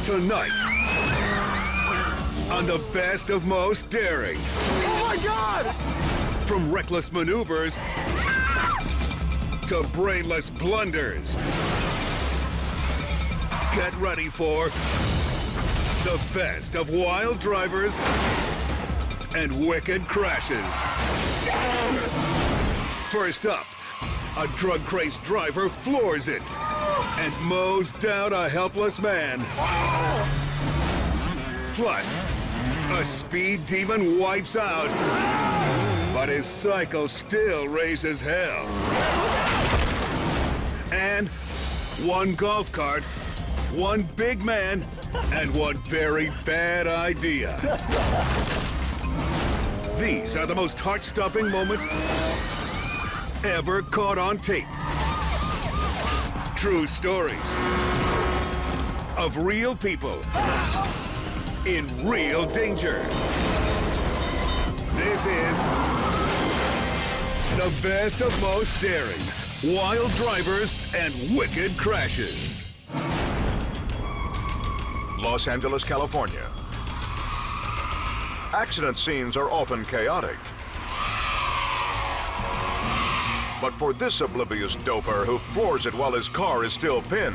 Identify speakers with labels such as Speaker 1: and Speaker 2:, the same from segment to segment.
Speaker 1: Tonight, on the best of most daring.
Speaker 2: Oh my God!
Speaker 1: From reckless maneuvers to brainless blunders. Get ready for the best of wild drivers and wicked crashes. First up, a drug-crazed driver floors it and mows down a helpless man. Plus, a speed demon wipes out, but his cycle still raises hell. And one golf cart, one big man, and one very bad idea. These are the most heart-stopping moments ever caught on tape. True stories of real people in real danger. This is the best of most daring, wild drivers and wicked crashes.
Speaker 3: Los Angeles, California. Accident scenes are often chaotic. But for this oblivious doper who floors it while his car is still pinned,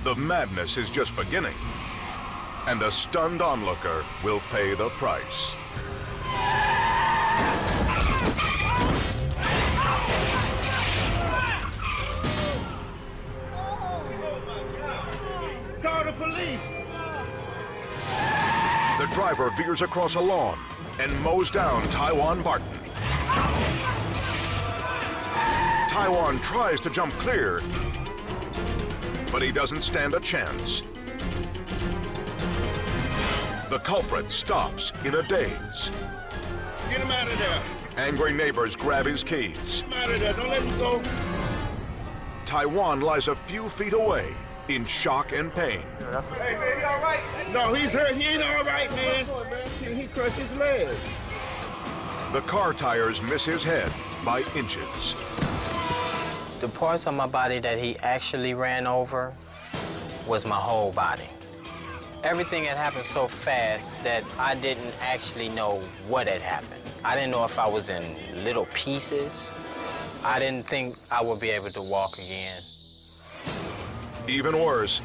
Speaker 3: the madness is just beginning. And a stunned onlooker will pay the price.
Speaker 2: Call the police!
Speaker 3: The driver veers across a lawn and mows down Taiwan Barton. Taiwan tries to jump clear, but he doesn't stand a chance. The culprit stops in a daze.
Speaker 2: Get him out of there!
Speaker 3: Angry neighbors grab his keys.
Speaker 2: Get him out of there, don't let him go!
Speaker 3: Taiwan lies a few feet away in shock and pain.
Speaker 2: Hey, man, he all right? No, he's hurt. He ain't all right, man. He crushed his leg.
Speaker 3: The car tires miss his head by inches.
Speaker 4: The parts of my body that he actually ran over was my whole body. Everything had happened so fast that I didn't actually know what had happened. I didn't know if I was in little pieces. I didn't think I would be able to walk again.
Speaker 3: Even worse,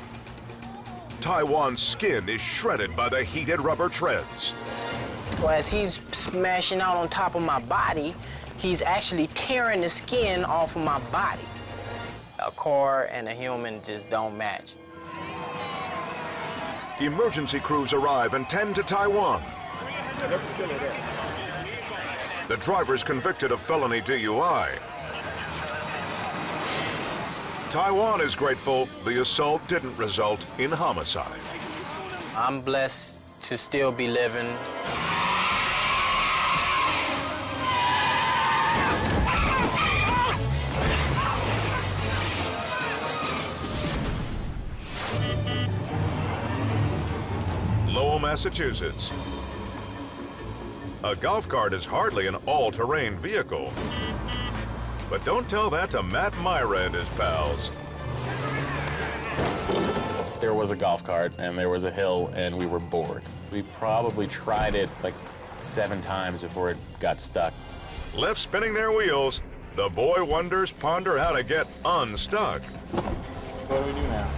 Speaker 3: Taiwan's skin is shredded by the heated rubber treads.
Speaker 4: Well, as he's smashing out on top of my body, he's actually tearing the skin off of my body. A car and a human just don't match.
Speaker 3: Emergency crews arrive and tend to Taiwan. The driver's convicted of felony DUI. Taiwan is grateful the assault didn't result in homicide.
Speaker 4: I'm blessed to still be living.
Speaker 3: Lowell, Massachusetts. A golf cart is hardly an all-terrain vehicle. But don't tell that to Matt Myra and his pals.
Speaker 5: There was a golf cart, and there was a hill, and we were bored. We probably tried it like 7 times before it got stuck.
Speaker 3: Left spinning their wheels, the boy wonders ponder how to get unstuck.
Speaker 5: What do we do now?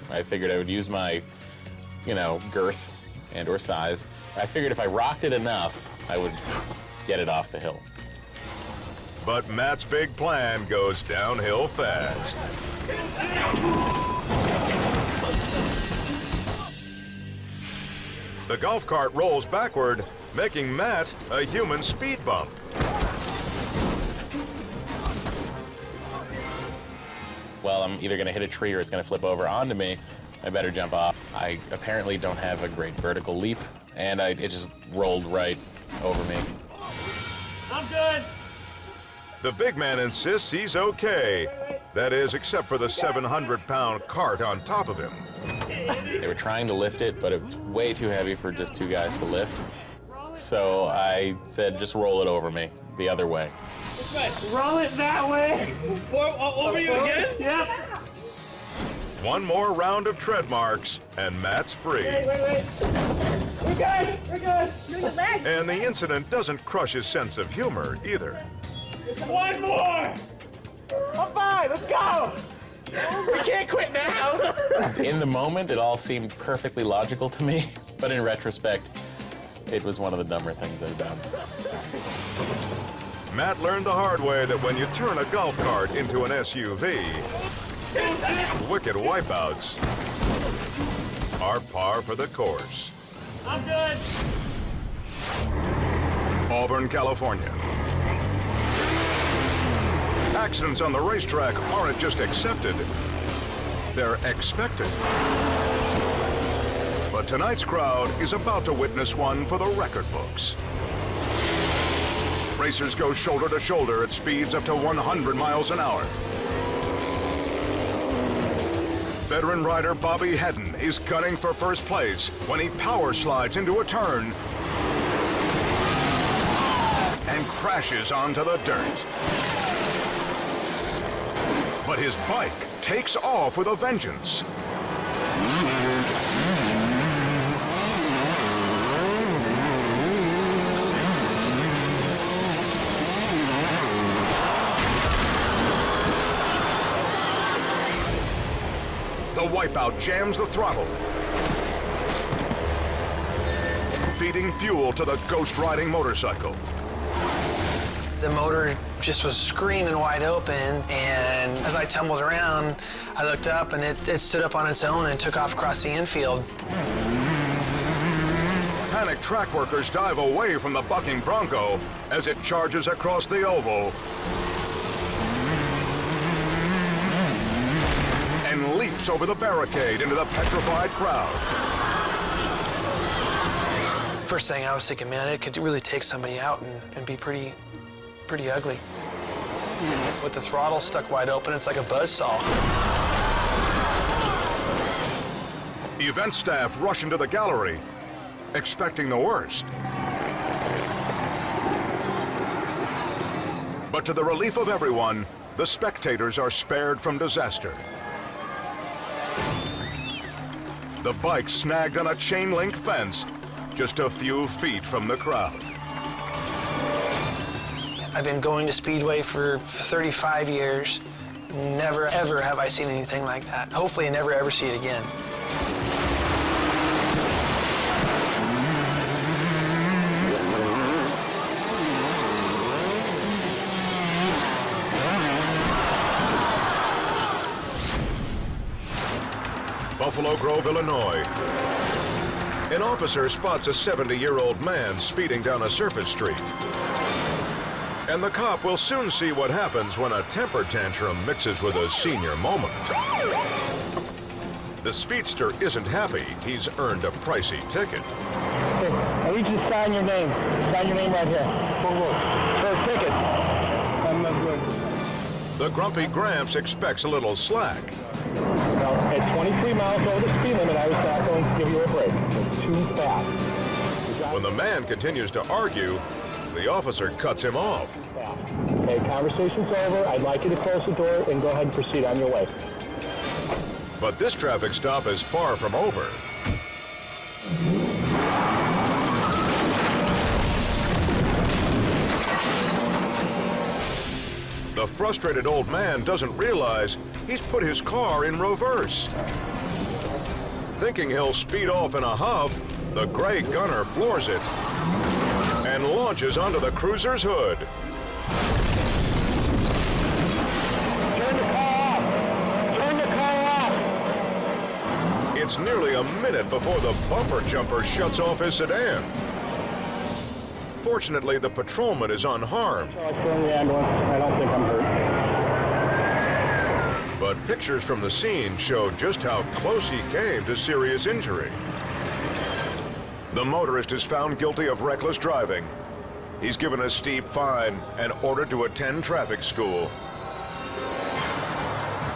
Speaker 5: I figured I would use my, girth and or size. I figured if I rocked it enough, I would get it off the hill.
Speaker 3: But Matt's big plan goes downhill fast. The golf cart rolls backward, making Matt a human speed bump.
Speaker 5: Well, I'm either going to hit a tree or it's going to flip over onto me. I better jump off. I apparently don't have a great vertical leap, and it just rolled right over me.
Speaker 2: I'm good.
Speaker 3: The big man insists he's okay. That is, except for the 700-pound cart on top of him.
Speaker 5: They were trying to lift it, but it's way too heavy for just 2 guys to lift. So I said, just roll it over me, the other way.
Speaker 2: Roll it that way. Over you again? Yeah.
Speaker 3: One more round of tread marks, and Matt's free.
Speaker 2: Wait. We're good. You're the best.
Speaker 3: And the incident doesn't crush his sense of humor either.
Speaker 2: One more. I'm fine. Let's go. We can't quit now.
Speaker 5: In the moment, it all seemed perfectly logical to me, but in retrospect, it was one of the dumber things I've done.
Speaker 3: Matt learned the hard way that when you turn a golf cart into an SUV, wicked wipeouts are par for the course.
Speaker 2: I'm good.
Speaker 3: Auburn, California. Accidents on the racetrack aren't just accepted, they're expected. But tonight's crowd is about to witness one for the record books. Racers go shoulder to shoulder at speeds up to 100 miles an hour. Veteran rider Bobby Hedden is gunning for first place when he power slides into a turn and crashes onto the dirt. But his bike takes off with a vengeance. The wipeout jams the throttle, feeding fuel to the ghost-riding motorcycle.
Speaker 6: The motor just was screaming wide open, and as I tumbled around, I looked up and it stood up on its own and took off across the infield.
Speaker 3: Panicked track workers dive away from the bucking Bronco as it charges across the oval and leaps over the barricade into the petrified crowd.
Speaker 6: First thing I was thinking, man, it could really take somebody out and be pretty ugly. With the throttle stuck wide open, it's like a buzzsaw.
Speaker 3: Event staff rush into the gallery, expecting the worst. But to the relief of everyone, the spectators are spared from disaster. The bike snagged on a chain-link fence just a few feet from the crowd.
Speaker 6: I've been going to Speedway for 35 years. Never, ever have I seen anything like that. Hopefully I never, ever see it again.
Speaker 3: Buffalo Grove, Illinois. An officer spots a 70-year-old man speeding down a surface street. And the cop will soon see what happens when a temper tantrum mixes with a senior moment. The speedster isn't happy. He's earned a pricey ticket.
Speaker 2: I need you to sign your name. Sign your name right here. For a ticket. I'm not good.
Speaker 3: The grumpy Gramps expects a little slack.
Speaker 2: Well, at 23 miles over the speed limit, I was not going to give you a break. It's too fast.
Speaker 3: When the man continues to argue, the officer cuts him off.
Speaker 2: Okay, conversation's over. I'd like you to close the door and go ahead and proceed on your way.
Speaker 3: But this traffic stop is far from over. The frustrated old man doesn't realize he's put his car in reverse. Thinking he'll speed off in a huff, the gray gunner floors it and launches onto the cruiser's hood.
Speaker 2: Turn the car off! Turn the car off!
Speaker 3: It's nearly a minute before the bumper jumper shuts off his sedan. Fortunately, the patrolman is unharmed.
Speaker 2: So I phoned the ambulance. I don't think I'm hurt.
Speaker 3: But pictures from the scene show just how close he came to serious injury. The motorist is found guilty of reckless driving. He's given a steep fine and ordered to attend traffic school.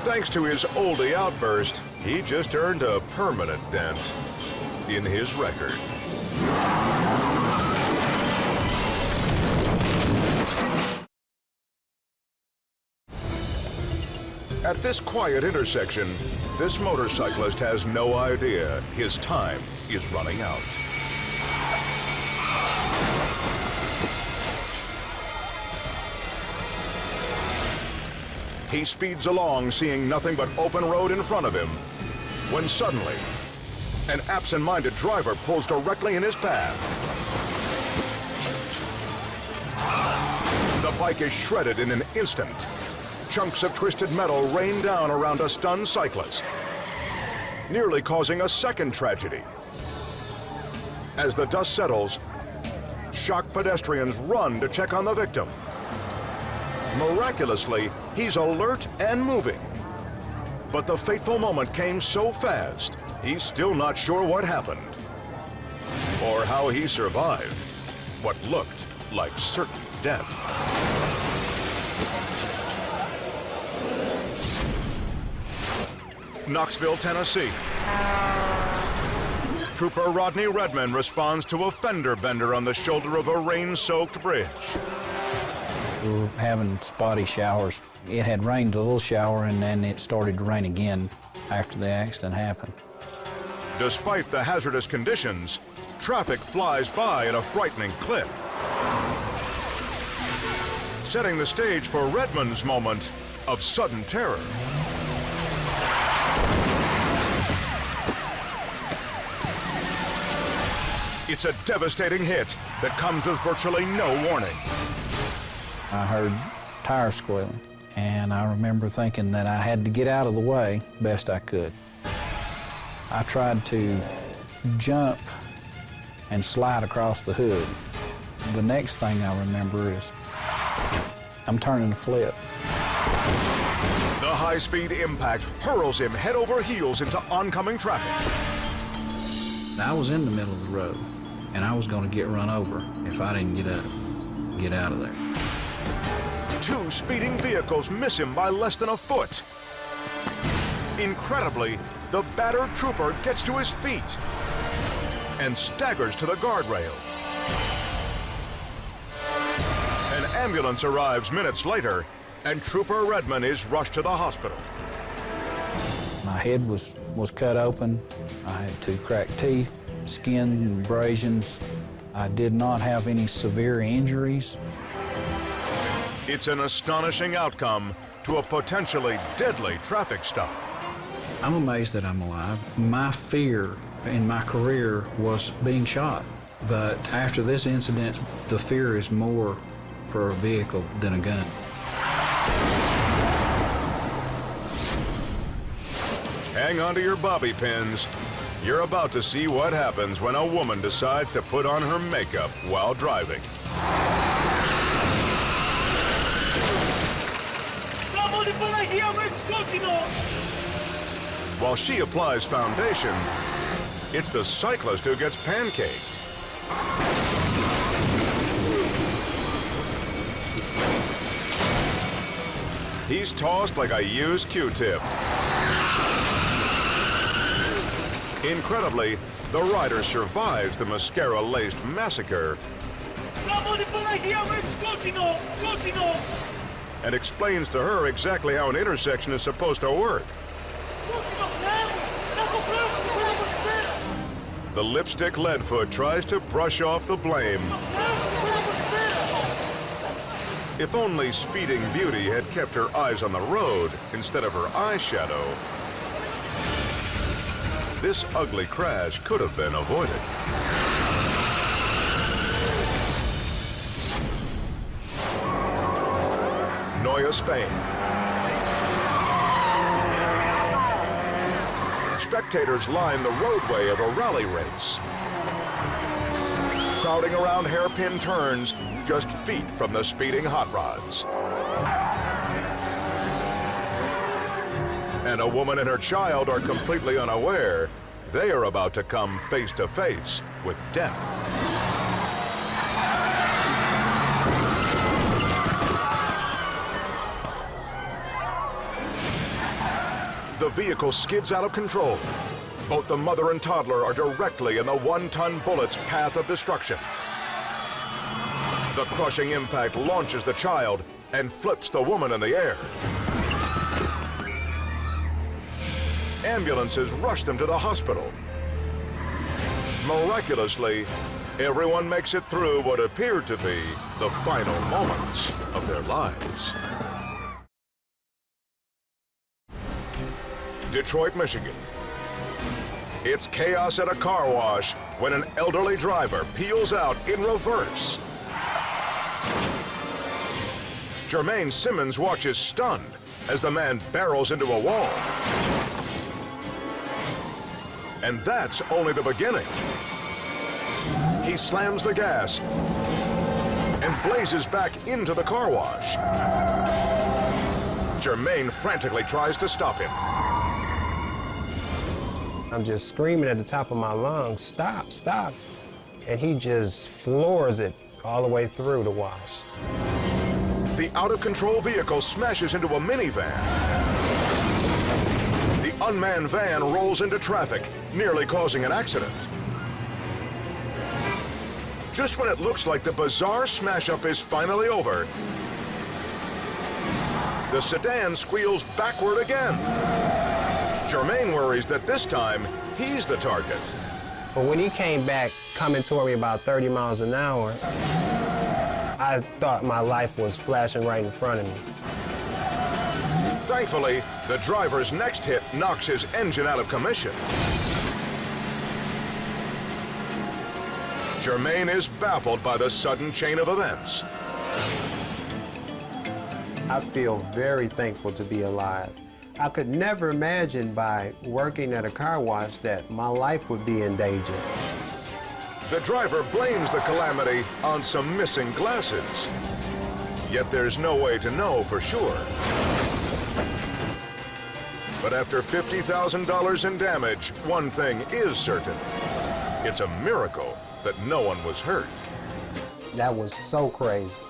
Speaker 3: Thanks to his oldie outburst, he just earned a permanent dent in his record. At this quiet intersection, this motorcyclist has no idea his time is running out. He speeds along, seeing nothing but open road in front of him, when suddenly, an absent-minded driver pulls directly in his path. The bike is shredded in an instant. Chunks of twisted metal rain down around a stunned cyclist, nearly causing a second tragedy. As the dust settles, shocked pedestrians run to check on the victim. Miraculously, he's alert and moving. But the fateful moment came so fast, he's still not sure what happened or how he survived what looked like certain death. Knoxville, Tennessee. Trooper Rodney Redmond responds to a fender bender on the shoulder of a rain-soaked bridge.
Speaker 7: We were having spotty showers. It had rained a little shower and then it started to rain again after the accident happened.
Speaker 3: Despite the hazardous conditions, traffic flies by at a frightening clip, setting the stage for Redmond's moment of sudden terror. It's a devastating hit that comes with virtually no warning.
Speaker 7: I heard tires squealing, and I remember thinking that I had to get out of the way best I could. I tried to jump and slide across the hood. The next thing I remember is I'm turning to flip.
Speaker 3: The high-speed impact hurls him head over heels into oncoming traffic.
Speaker 7: I was in the middle of the road, and I was going to get run over if I didn't get out of there.
Speaker 3: Two speeding vehicles miss him by less than a foot. Incredibly, the battered trooper gets to his feet and staggers to the guardrail. An ambulance arrives minutes later, and Trooper Redmond is rushed to the hospital.
Speaker 7: My head was cut open. I had 2 cracked teeth, skin abrasions. I did not have any severe injuries.
Speaker 3: It's an astonishing outcome to a potentially deadly traffic stop.
Speaker 7: I'm amazed that I'm alive. My fear in my career was being shot. But after this incident, the fear is more for a vehicle than a gun.
Speaker 3: Hang on to your bobby pins. You're about to see what happens when a woman decides to put on her makeup while driving. While she applies foundation, it's the cyclist who gets pancaked. He's tossed like a used Q-tip. Incredibly, the rider survives the mascara-laced massacre and explains to her exactly how an intersection is supposed to work. The lipstick leadfoot tries to brush off the blame. If only Speeding Beauty had kept her eyes on the road instead of her eyeshadow, this ugly crash could have been avoided. Neuer, Spain. Spectators line the roadway of a rally race, crowding around hairpin turns just feet from the speeding hot rods. And a woman and her child are completely unaware they are about to come face to face with death. The vehicle skids out of control. Both the mother and toddler are directly in the 1-ton bullet's path of destruction. The crushing impact launches the child and flips the woman in the air. ambulances rush them to the hospital. Miraculously, everyone makes it through what appeared to be the final moments of their lives. Detroit, Michigan. It's chaos at a car wash when an elderly driver peels out in reverse. Jermaine Simmons watches stunned as the man barrels into a wall. And that's only the beginning. He slams the gas and blazes back into the car wash. Jermaine frantically tries to stop him.
Speaker 8: I'm just screaming at the top of my lungs, stop, stop. And he just floors it all the way through the wash.
Speaker 3: The out-of-control vehicle smashes into a minivan. The unmanned van rolls into traffic, nearly causing an accident. Just when it looks like the bizarre smash-up is finally over, the sedan squeals backward again. Jermaine worries that this time, he's the target.
Speaker 8: But when he came back, coming toward me about 30 miles an hour, I thought my life was flashing right in front of me.
Speaker 3: Thankfully, the driver's next hit knocks his engine out of commission. Jermaine is baffled by the sudden chain of events.
Speaker 8: I feel very thankful to be alive. I could never imagine by working at a car wash that my life would be in danger.
Speaker 3: The driver blames the calamity on some missing glasses. Yet there's no way to know for sure. But after $50,000 in damage, one thing is certain. It's a miracle that no one was hurt.
Speaker 8: That was so crazy.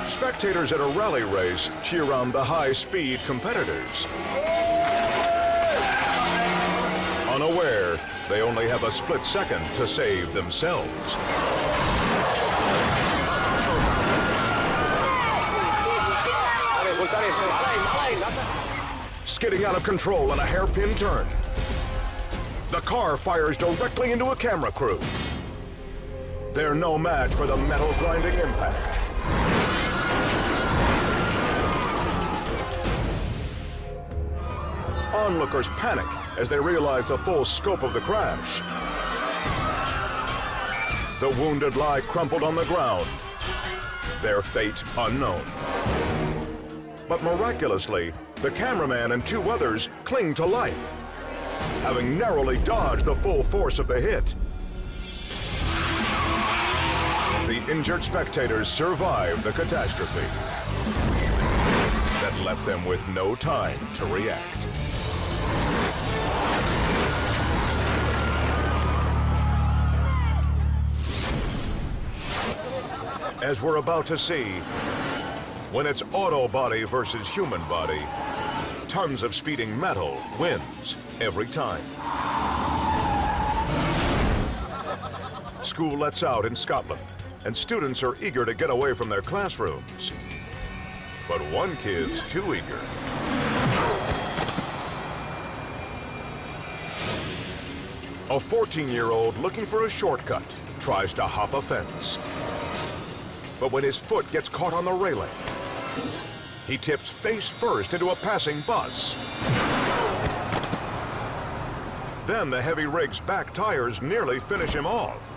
Speaker 3: Spectators at a rally race cheer on the high-speed competitors. Unaware, they only have a split second to save themselves. Skidding out of control in a hairpin turn. The car fires directly into a camera crew. They're no match for the metal-grinding impact. Onlookers panic as they realize the full scope of the crash. The wounded lie crumpled on the ground, their fate unknown. But miraculously, the cameraman and two others cling to life, having narrowly dodged the full force of the hit. The injured spectators survived the catastrophe that left them with no time to react. As we're about to see, when it's auto body versus human body, tons of speeding metal wins every time. School lets out in Scotland, and students are eager to get away from their classrooms. But one kid's too eager. A 14-year-old looking for a shortcut tries to hop a fence. But when his foot gets caught on the railing, he tips face first into a passing bus. Then the heavy rig's back tires nearly finish him off.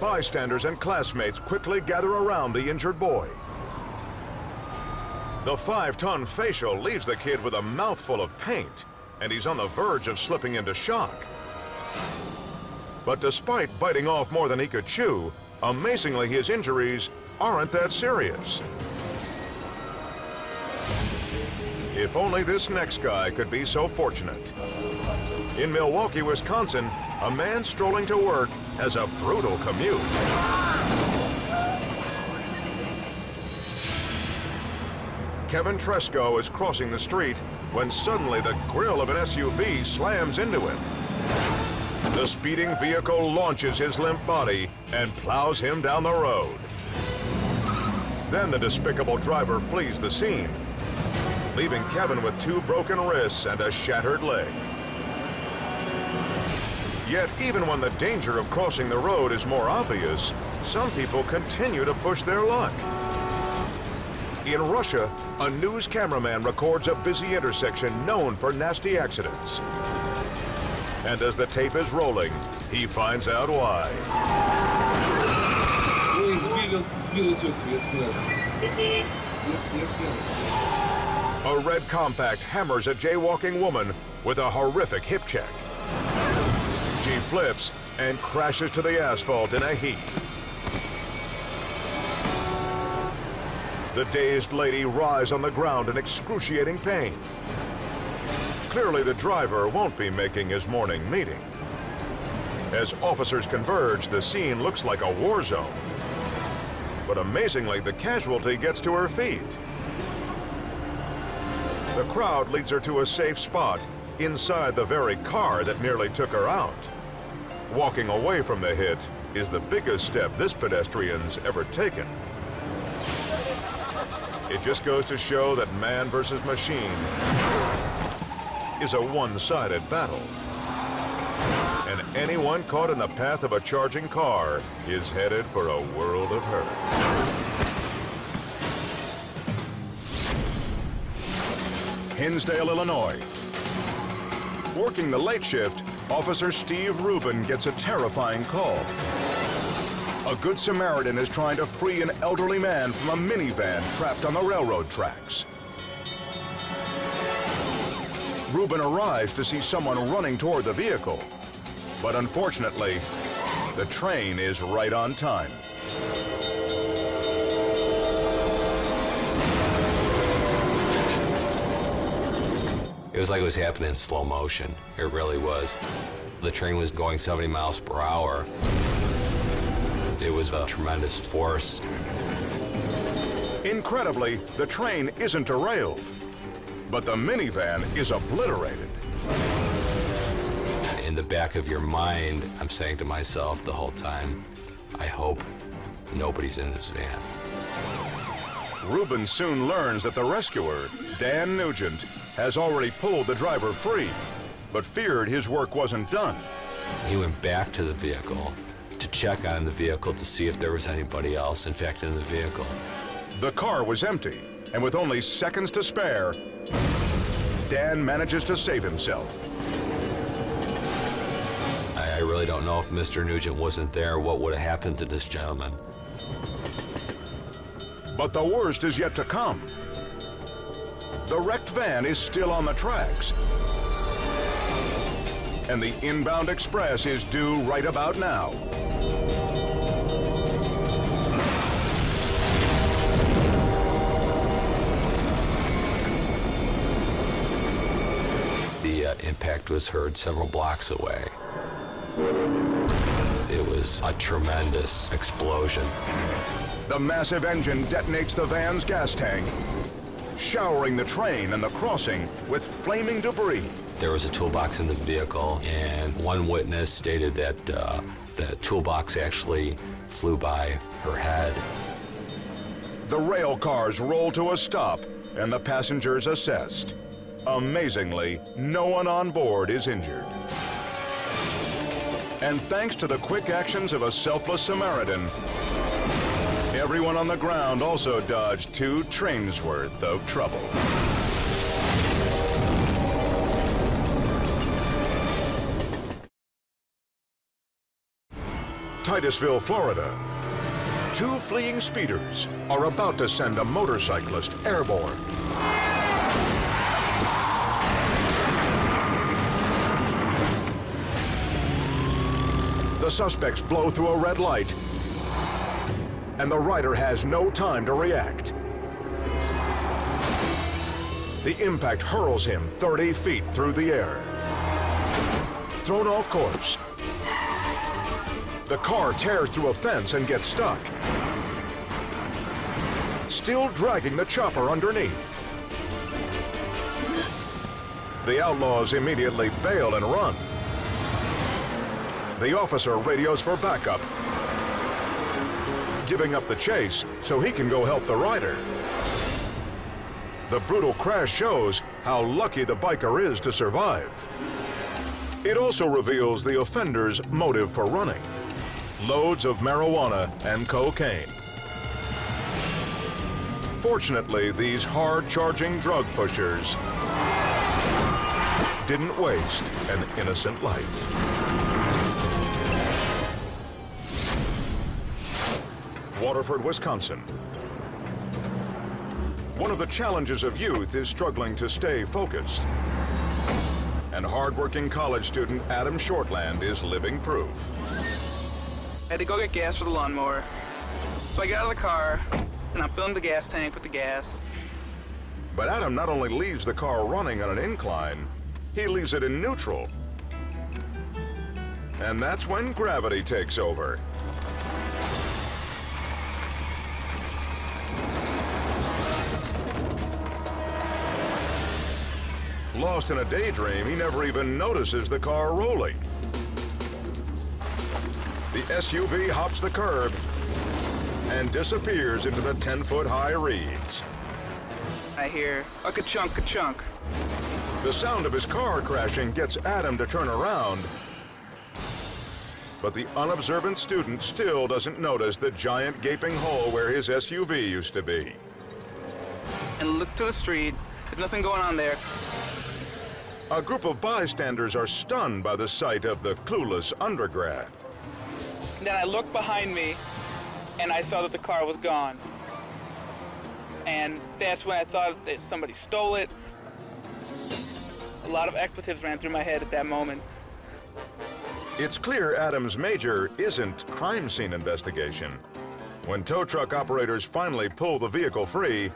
Speaker 3: Bystanders and classmates quickly gather around the injured boy. The 5-ton facial leaves the kid with a mouthful of paint, and he's on the verge of slipping into shock. But despite biting off more than he could chew, amazingly, his injuries aren't that serious. If only this next guy could be so fortunate. In Milwaukee, Wisconsin, a man strolling to work has a brutal commute. Kevin Tresco is crossing the street when suddenly the grille of an SUV slams into him. The speeding vehicle launches his limp body and plows him down the road. Then the despicable driver flees the scene, leaving Kevin with 2 broken wrists and a shattered leg. Yet even when the danger of crossing the road is more obvious, some people continue to push their luck. In Russia, a news cameraman records a busy intersection known for nasty accidents. And as the tape is rolling, he finds out why. A red compact hammers a jaywalking woman with a horrific hip check. She flips and crashes to the asphalt in a heap. The dazed lady writhes on the ground in excruciating pain. Clearly, the driver won't be making his morning meeting. As officers converge, the scene looks like a war zone. But amazingly, the casualty gets to her feet. The crowd leads her to a safe spot inside the very car that nearly took her out. Walking away from the hit is the biggest step this pedestrian's ever taken. It just goes to show that man versus machine is a one-sided battle. And anyone caught in the path of a charging car is headed for a world of hurt. Hinsdale, Illinois. Working the late shift, Officer Steve Rubin gets a terrifying call. A Good Samaritan is trying to free an elderly man from a minivan trapped on the railroad tracks. Rubin arrives to see someone running toward the vehicle, but unfortunately, the train is right on time.
Speaker 9: It was like it was happening in slow motion. It really was. The train was going 70 miles per hour. It was a tremendous force.
Speaker 3: Incredibly, the train isn't derailed, but the minivan is obliterated.
Speaker 9: In the back of your mind, I'm saying to myself the whole time, I hope nobody's in this van.
Speaker 3: Rubin soon learns that the rescuer, Dan Nugent, has already pulled the driver free, but feared his work wasn't done.
Speaker 9: He went back to the vehicle to check on the vehicle to see if there was anybody else, in fact, in the vehicle.
Speaker 3: The car was empty, and with only seconds to spare, Dan manages to save himself.
Speaker 9: I really don't know if Mr. Nugent wasn't there, what would have happened to this gentleman.
Speaker 3: But the worst is yet to come. The wrecked van is still on the tracks, and the inbound express is due right about now.
Speaker 9: The impact was heard several blocks away. It was a tremendous explosion.
Speaker 3: The massive engine detonates the van's gas tank, showering the train and the crossing with flaming debris.
Speaker 9: There was a toolbox in the vehicle, and one witness stated that the toolbox actually flew by her head.
Speaker 3: The rail cars roll to a stop, and the passengers assessed. Amazingly, no one on board is injured. And thanks to the quick actions of a selfless Samaritan, everyone on the ground also dodged 2 trains worth of trouble. Titusville, Florida. 2 fleeing speeders are about to send a motorcyclist airborne. The suspects blow through a red light, and the rider has no time to react. The impact hurls him 30 feet through the air. Thrown off course, the car tears through a fence and gets stuck, still dragging the chopper underneath. The outlaws immediately bail and run. The officer radios for backup, giving up the chase so he can go help the rider. The brutal crash shows how lucky the biker is to survive. It also reveals the offender's motive for running: loads of marijuana and cocaine. Fortunately, these hard-charging drug pushers didn't waste an innocent life. Waterford, Wisconsin. One of the challenges of youth is struggling to stay focused. And hard-working college student Adam Shortland is living proof.
Speaker 10: I had to go get gas for the lawnmower. So I get out of the car, and I'm filling the gas tank with the gas.
Speaker 3: But Adam not only leaves the car running on an incline, he leaves it in neutral. And that's when gravity takes over. Lost in a daydream, he never even notices the car rolling. The SUV hops the curb and disappears into the 10-foot-high reeds.
Speaker 10: I hear a ka-chunk, ka-chunk.
Speaker 3: The sound of his car crashing gets Adam to turn around, but the unobservant student still doesn't notice the giant gaping hole where his SUV used to be.
Speaker 10: And look to the street. There's nothing going on there.
Speaker 3: A group of bystanders are stunned by the sight of the clueless undergrad.
Speaker 10: Then I looked behind me, and I saw that the car was gone. And that's when I thought that somebody stole it. A lot of expletives ran through my head at that moment.
Speaker 3: It's clear Adam's major isn't crime scene investigation. When tow truck operators finally pull the vehicle free,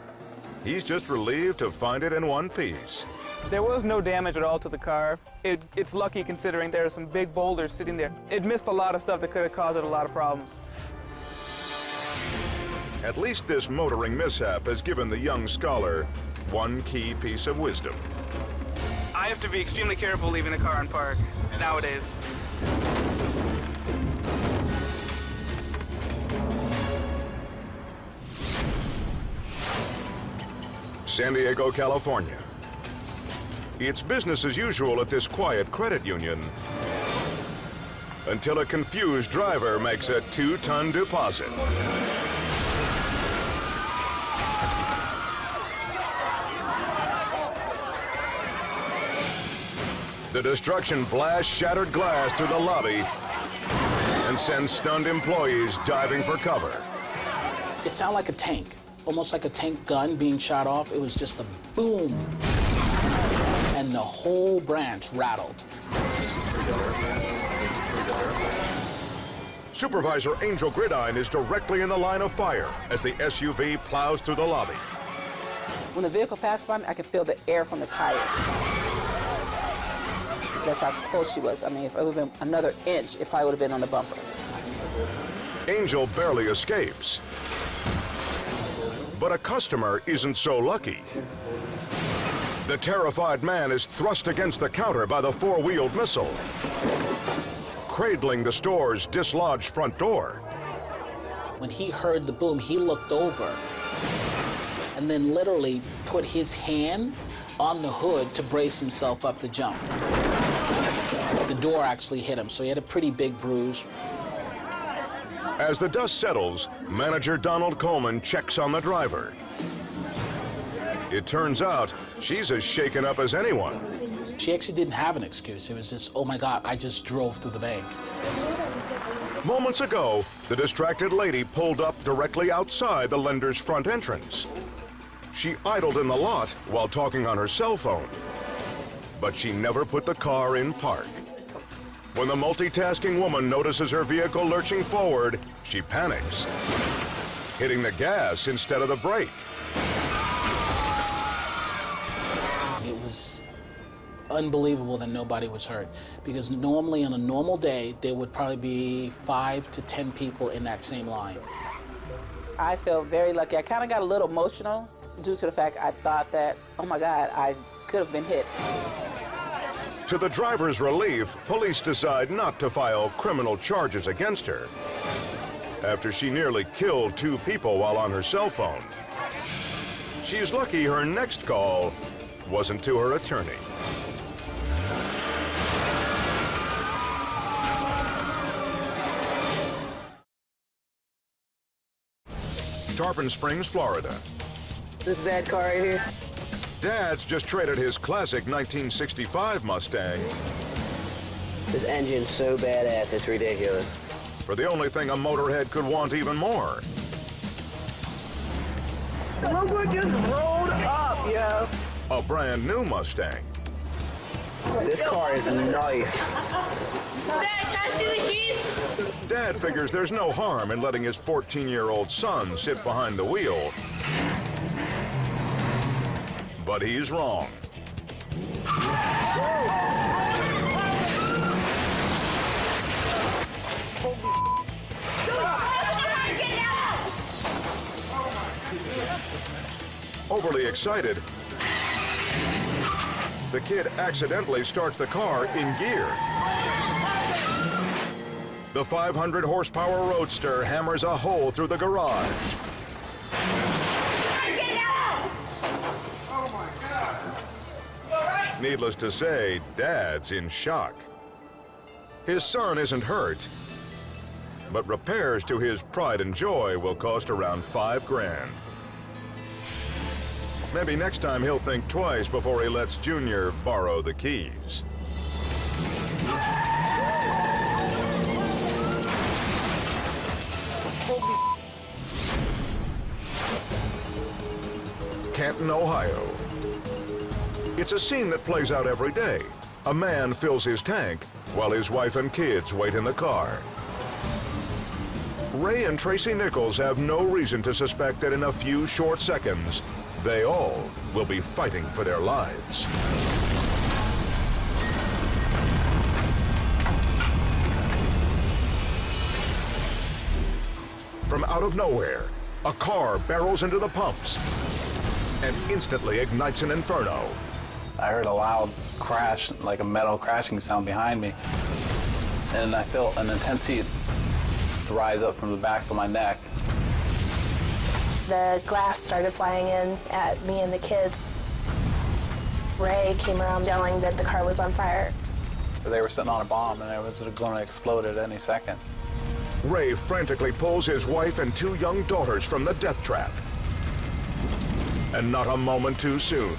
Speaker 3: he's just relieved to find it in one piece.
Speaker 10: There was no damage at all to the car. It's lucky considering there are some big boulders sitting there. It missed a lot of stuff that could have caused it a lot of problems.
Speaker 3: At least this motoring mishap has given the young scholar one key piece of wisdom.
Speaker 10: I have to be extremely careful leaving the car in park nowadays.
Speaker 3: San Diego, California. It's business as usual at this quiet credit union until a confused driver makes a 2-ton deposit. The destruction blasts shattered glass through the lobby and sends stunned employees diving for cover.
Speaker 11: It sounded like a tank, almost like a tank gun being shot off. It was just a boom, and the whole branch rattled.
Speaker 3: Supervisor Angel Gridine is directly in the line of fire as the SUV plows through the lobby.
Speaker 12: When the vehicle passed by me, I could feel the air from the tire. That's how close she was. I mean, if it would have been another inch, it probably would have been on the bumper.
Speaker 3: Angel barely escapes. But a customer isn't so lucky. The terrified man is thrust against the counter by the four-wheeled missile, cradling the store's dislodged front door.
Speaker 11: When he heard the boom, he looked over and then literally put his hand on the hood to brace himself up to jump. The door actually hit him, so he had a pretty big bruise.
Speaker 3: As the dust settles, manager Donald Coleman checks on the driver. It turns out she's as shaken up as anyone.
Speaker 11: She actually didn't have an excuse. It was just, oh my God, I just drove through the bank.
Speaker 3: Moments ago, the distracted lady pulled up directly outside the lender's front entrance. She idled in the lot while talking on her cell phone, but she never put the car in park. When the multitasking woman notices her vehicle lurching forward, she panics, hitting the gas instead of the brake.
Speaker 11: It was unbelievable that nobody was hurt, because normally on a normal day, there would probably be 5 to 10 people in that same line.
Speaker 12: I felt very lucky. I kind of got a little emotional due to the fact I thought that, oh my God, I could have been hit.
Speaker 3: To the driver's relief, police decide not to file criminal charges against her. after she nearly killed 2 people while on her cell phone. She's lucky her next call wasn't to her attorney. Tarpon Springs, Florida.
Speaker 13: This is that car right here.
Speaker 3: Dad's just traded his classic 1965 Mustang
Speaker 13: This engine's so badass, it's ridiculous.
Speaker 3: for the only thing a motorhead could want even more.
Speaker 13: Look what just rolled up, yo.
Speaker 3: A brand new Mustang.
Speaker 13: This car is nice.
Speaker 14: Dad, can I see the keys?
Speaker 3: Dad figures there's no harm in letting his 14-year-old son sit behind the wheel. But he's wrong. Overly excited, the kid accidentally starts the car in gear. The 500 horsepower Roadster hammers a hole through the garage. Needless to say, Dad's in shock. His son isn't hurt, but repairs to his pride and joy will cost around $5 grand. Maybe next time he'll think twice before he lets Junior borrow the keys. Canton, Ohio. It's a scene that plays out every day. A man fills his tank while his wife and kids wait in the car. Ray and Tracy Nichols have no reason to suspect that in a few short seconds, they all will be fighting for their lives. From out of nowhere, a car barrels into the pumps and instantly ignites an inferno.
Speaker 15: I heard a loud crash, like a metal crashing sound behind me, and I felt an intense heat rise up from the back of my neck.
Speaker 16: The glass started flying in at me and the kids. Ray came around yelling that the car was on fire.
Speaker 15: They were sitting on a bomb and it was going to explode at any second.
Speaker 3: Ray frantically pulls his wife and 2 young daughters from the death trap. And not a moment too soon.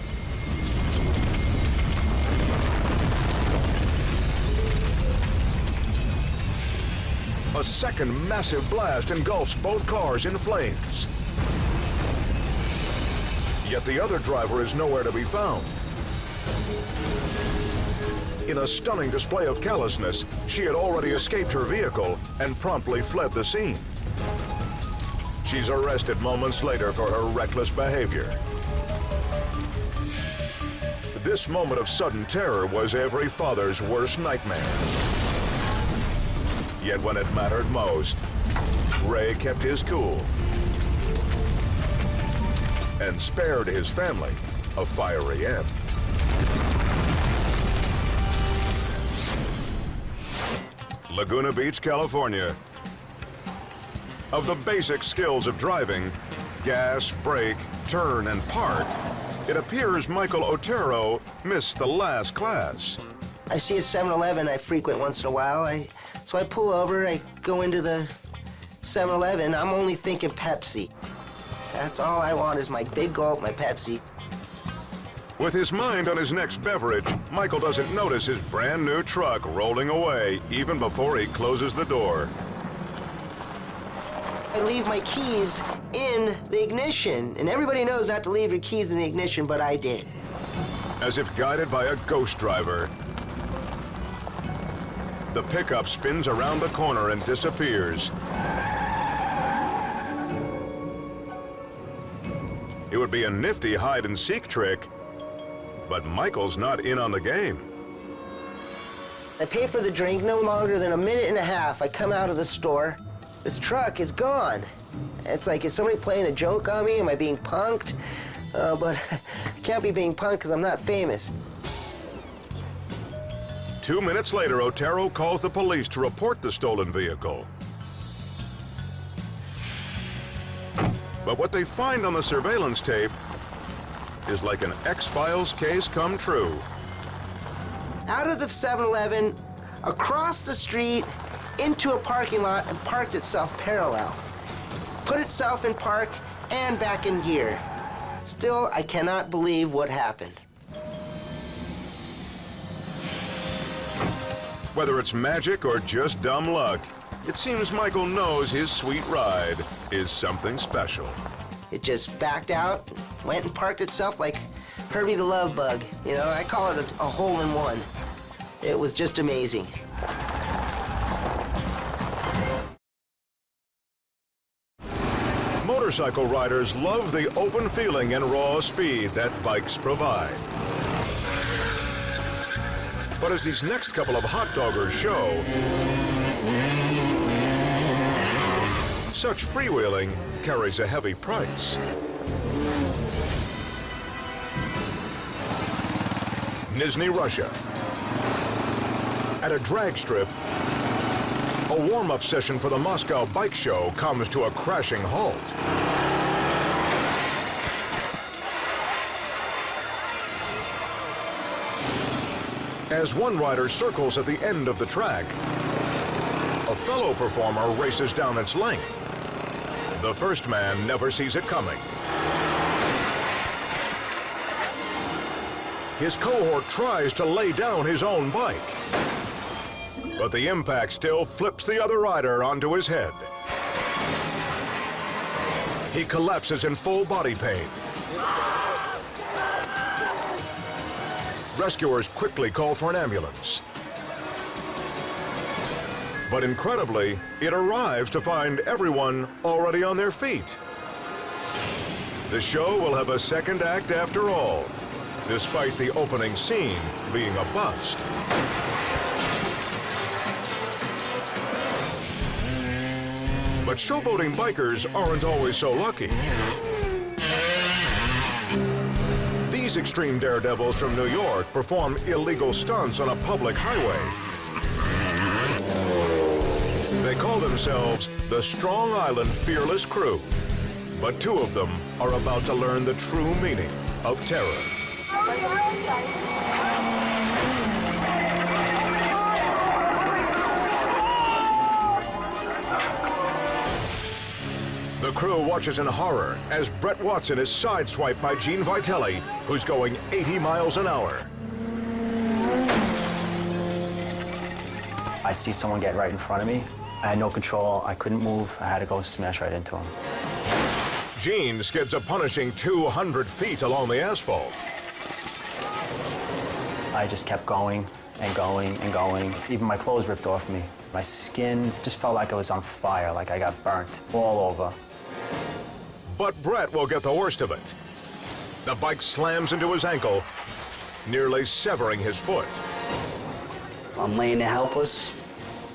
Speaker 3: A second massive blast engulfs both cars in flames. Yet the other driver is nowhere to be found. In a stunning display of callousness, she had already escaped her vehicle and promptly fled the scene. She's arrested moments later for her reckless behavior. This moment of sudden terror was every father's worst nightmare. Yet when it mattered most, Ray kept his cool and spared his family a fiery end. Laguna Beach, California. Of the basic skills of driving, gas, brake, turn, and park, it appears Michael Otero missed the last class.
Speaker 17: I see a 7-Eleven I frequent once in a while. So I pull over, I go into the 7-Eleven, I'm only thinking Pepsi. That's all I want is my big gulp, my Pepsi.
Speaker 3: With his mind on his next beverage, Michael doesn't notice his brand new truck rolling away even before he closes the door.
Speaker 17: I leave my keys in the ignition, and everybody knows not to leave your keys in the ignition, but I did.
Speaker 3: As if guided by a ghost driver, the pickup spins around the corner and disappears. It would be a nifty hide-and-seek trick, but Michael's not in on the game.
Speaker 17: I pay for the drink no longer than a minute and a half. I come out of the store. This truck is gone. It's like, is somebody playing a joke on me? Am I being punked? But I can't be being punked because I'm not famous.
Speaker 3: 2 minutes later, Otero calls the police to report the stolen vehicle. But what they find on the surveillance tape is like an X-Files case come true.
Speaker 17: Out of the 7-Eleven, across the street, into a parking lot, and parked itself parallel. Put itself in park and back in gear. Still, I cannot believe what happened.
Speaker 3: Whether it's magic or just dumb luck, it seems Michael knows his sweet ride is something special.
Speaker 17: It just backed out, went and parked itself like Herbie the Love Bug. You know, I call it a hole-in-one. It was just amazing.
Speaker 3: Motorcycle riders love the open feeling and raw speed that bikes provide. But as these next couple of hot doggers show, such freewheeling carries a heavy price. Nizhny, Russia. At a drag strip, a warm-up session for the Moscow Bike Show comes to a crashing halt. As one rider circles at the end of the track, a fellow performer races down its length. The first man never sees it coming. His cohort tries to lay down his own bike, but the impact still flips the other rider onto his head. He collapses in full body pain. Rescuers quickly call for an ambulance. But incredibly, it arrives to find everyone already on their feet. The show will have a second act after all, despite the opening scene being a bust. But showboating bikers aren't always so lucky. These extreme daredevils from New York perform illegal stunts on a public highway. They call themselves the Strong Island Fearless Crew. But two of them are about to learn the true meaning of terror. The crew watches in horror as Brett Watson is sideswiped by Gene Vitelli, who's going 80 miles an hour.
Speaker 18: I see someone get right in front of me. I had no control. I couldn't move. I had to go smash right into him.
Speaker 3: Gene skids a punishing 200 feet along the asphalt.
Speaker 18: I just kept going and going and going. Even my clothes ripped off me. My skin just felt like it was on fire, like I got burnt all over.
Speaker 3: But Brett will get the worst of it. The bike slams into his ankle, nearly severing his foot.
Speaker 19: I'm laying there helpless.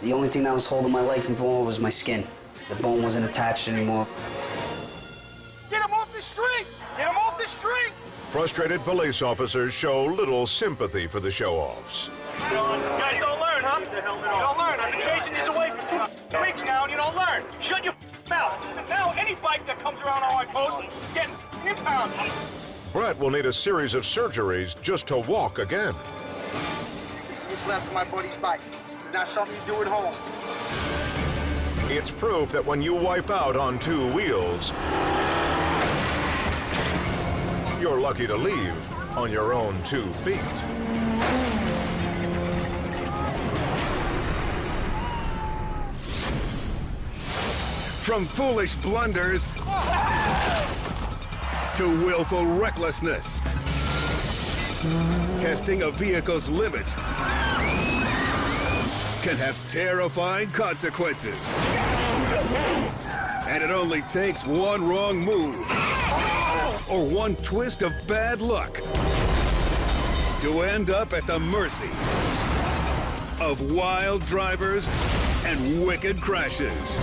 Speaker 19: The only thing that was holding my leg from falling was my skin. The bone wasn't attached anymore.
Speaker 20: Get him off the street! Get him off the street!
Speaker 3: Frustrated police officers show little sympathy for the show-offs.
Speaker 20: You guys don't learn, huh? You don't learn. I've been chasing these away for 2 weeks now, and you don't learn. Shut your mouth. Now any bike that comes around our post is getting impounded.
Speaker 3: Brett will need a series of surgeries just to walk again.
Speaker 20: This is what's left of my buddy's bike. This is not something you do at home.
Speaker 3: It's proof that when you wipe out on 2 wheels, you're lucky to leave on your own 2 feet.
Speaker 1: From foolish blunders to willful recklessness, testing a vehicle's limits can have terrifying consequences. And it only takes one wrong move or one twist of bad luck to end up at the mercy of wild drivers and wicked crashes.